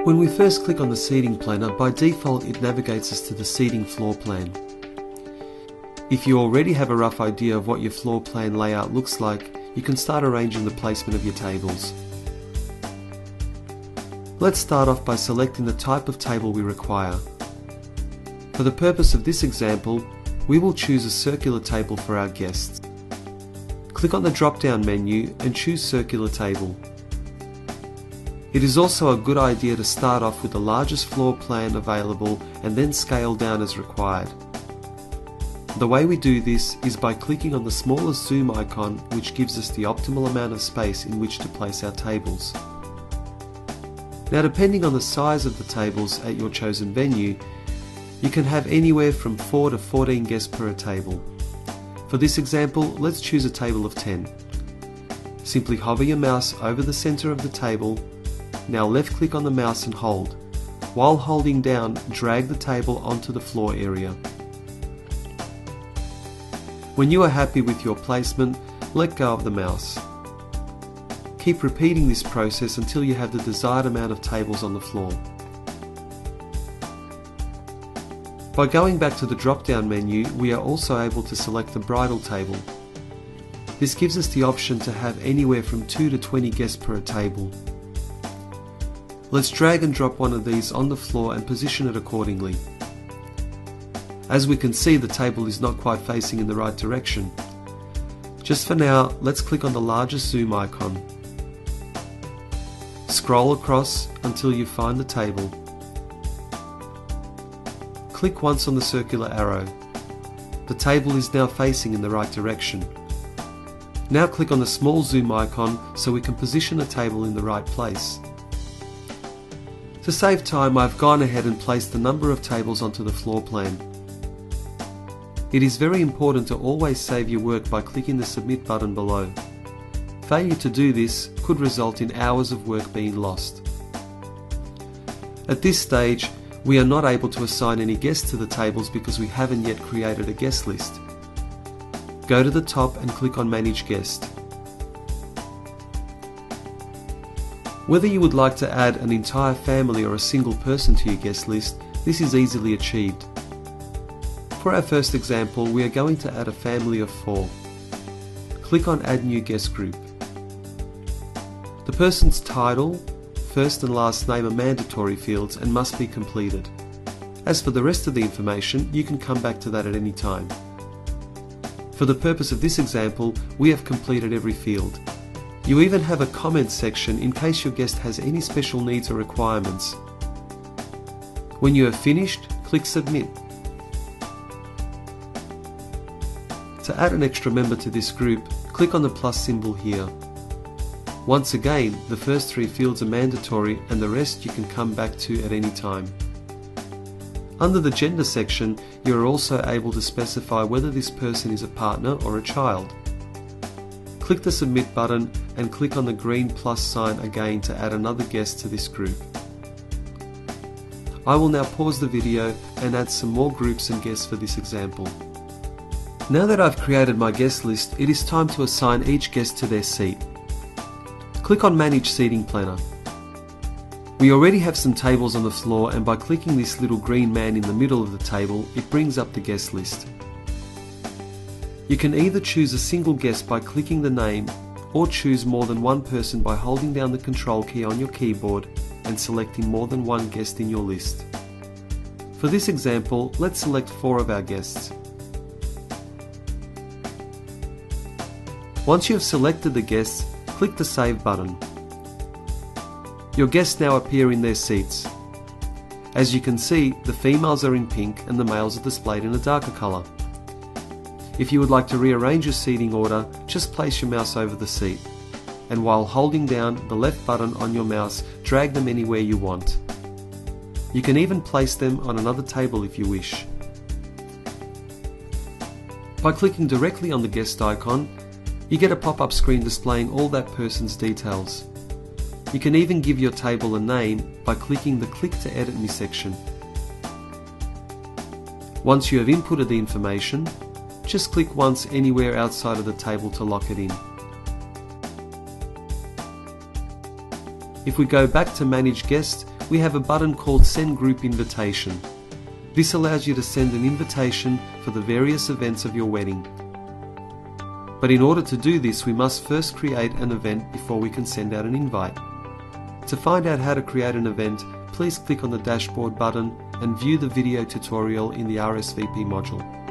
When we first click on the seating planner, by default it navigates us to the seating floor plan. If you already have a rough idea of what your floor plan layout looks like, you can start arranging the placement of your tables. Let's start off by selecting the type of table we require. For the purpose of this example, we will choose a circular table for our guests. Click on the drop-down menu and choose Circular Table. It is also a good idea to start off with the largest floor plan available and then scale down as required. The way we do this is by clicking on the smallest zoom icon, which gives us the optimal amount of space in which to place our tables. Now, depending on the size of the tables at your chosen venue, you can have anywhere from 4 to 14 guests per table. For this example, let's choose a table of 10. Simply hover your mouse over the center of the table. Now left click on the mouse and hold. While holding down, drag the table onto the floor area. When you are happy with your placement, let go of the mouse. Keep repeating this process until you have the desired amount of tables on the floor. By going back to the drop-down menu, we are also able to select the bridal table. This gives us the option to have anywhere from 2 to 20 guests per table. Let's drag and drop one of these on the floor and position it accordingly. As we can see, the table is not quite facing in the right direction. Just for now, let's click on the largest zoom icon. Scroll across until you find the table. Click once on the circular arrow. The table is now facing in the right direction. Now click on the small zoom icon so we can position the table in the right place. To save time, I've gone ahead and placed the number of tables onto the floor plan. It is very important to always save your work by clicking the submit button below. Failure to do this could result in hours of work being lost. At this stage, we are not able to assign any guests to the tables because we haven't yet created a guest list. Go to the top and click on Manage Guest. Whether you would like to add an entire family or a single person to your guest list, this is easily achieved. For our first example, we are going to add a family of 4. Click on Add New Guest Group. The person's title, first and last name are mandatory fields and must be completed. As for the rest of the information, you can come back to that at any time. For the purpose of this example, we have completed every field. You even have a comment section in case your guest has any special needs or requirements. When you have finished, click Submit. To add an extra member to this group, click on the plus symbol here. Once again, the first 3 fields are mandatory and the rest you can come back to at any time. Under the gender section, you are also able to specify whether this person is a partner or a child. Click the Submit button and click on the green plus sign again to add another guest to this group. I will now pause the video and add some more groups and guests for this example. Now that I've created my guest list, it is time to assign each guest to their seat. Click on Manage Seating Planner. We already have some tables on the floor, and by clicking this little green man in the middle of the table, it brings up the guest list. You can either choose a single guest by clicking the name, or choose more than one person by holding down the Control key on your keyboard and selecting more than one guest in your list. For this example, let's select 4 of our guests. Once you have selected the guests, click the Save button. Your guests now appear in their seats. As you can see, the females are in pink and the males are displayed in a darker colour. If you would like to rearrange your seating order, just place your mouse over the seat, and while holding down the left button on your mouse, drag them anywhere you want. You can even place them on another table if you wish. By clicking directly on the guest icon, you get a pop-up screen displaying all that person's details. You can even give your table a name by clicking the Click to Edit Me section. Once you have inputted the information, just click once anywhere outside of the table to lock it in. If we go back to Manage Guest, we have a button called Send Group Invitation. This allows you to send an invitation for the various events of your wedding. But in order to do this, we must first create an event before we can send out an invite. To find out how to create an event, please click on the dashboard button and view the video tutorial in the RSVP module.